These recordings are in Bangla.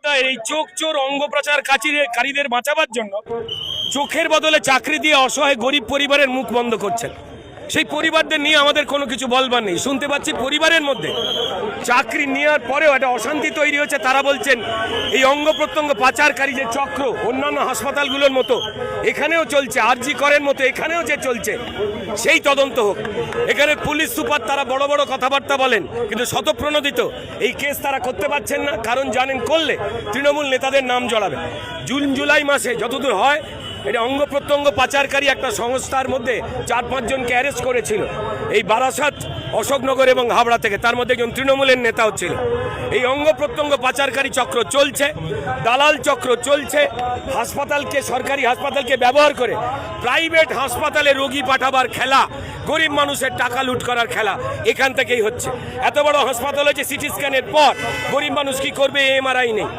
বন্দ্যোপাধ্যায়ের এই চোখ চোর অঙ্গ প্রচার কারীদের বাঁচাবার জন্য চোখের বদলে চাকরি দিয়ে অসহায় গরিব পরিবারের মুখ বন্ধ করছেন। সেই পরিবারদের নিয়ে আমাদের কোনো কিছু বলবার নেই। শুনতে পাচ্ছি পরিবারের মধ্যে চাকরি নেওয়ার পরেও একটা অশান্তি তৈরি হচ্ছে। তারা বলছেন এই অঙ্গ প্রত্যঙ্গ পাচারকারী যে চক্র অন্যান্য হাসপাতালগুলোর মতো এখানেও চলছে, আরজি করের মতো এখানেও যে চলছে সেই তদন্ত হোক। এখানে পুলিশ সুপার তারা বড় বড় কথাবার্তা বলেন, কিন্তু শতপ্রণোদিত এই কেস তারা করতে পারছেন না, কারণ জানেন করলে তৃণমূল নেতাদের নাম জড়াবে। জুন জুলাই মাসে যতদূর হয় এটা অঙ্গ প্রত্যঙ্গ পাচারকারী একটা সংস্থার মধ্যে 4-5 জনকে অ্যারেস্ট করেছিল এই বারাসাত, অশোকনগর এবং হাবড়া থেকে, তার মধ্যে একজন তৃণমূলের নেতাও ছিল। এই অঙ্গ প্রত্যঙ্গ পাচারকারী চক্র চলছে, দালাল চক্র চলছে, হাসপাতালকে, সরকারি হাসপাতালকে ব্যবহার করে প্রাইভেট হাসপাতালে রোগী পাঠাবার খেলা, গরিব মানুষের টাকা লুট করার খেলা এখান থেকেই হচ্ছে। এত বড় হাসপাতাল হচ্ছে, সিটি স্ক্যানের পর গরিব মানুষ কি করবে, এমআরআই নেই,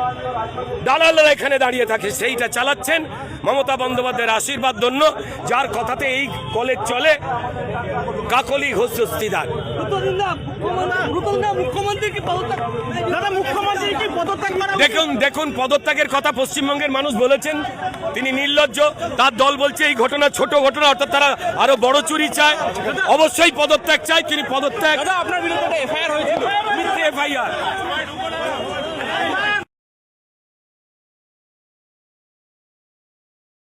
দালালরা এখানে দাঁড়িয়ে থাকে, সেইটা চালাচ্ছেন মমতা বন্দ্যোপাধ্যায়ের আশীর্বাদ ধন্য, যার কথাতে এই কলেজ চলে কাকলি ঘোষ দস্তিদার। দেখুন পদত্যাগের কথা পশ্চিমবঙ্গের মানুষ বলেছেন, তিনি নির্লজ্জ, তার দল বলছে এই ঘটনা ছোট ঘটনা, অর্থাৎ তারা আরো বড় চুরি চায়, অবশ্যই পদত্যাগ চায়। তিনি পদত্যাগ, আপনার বিরুদ্ধে এফআইআর হয়েছিল, মিথ্যে এফআইআর,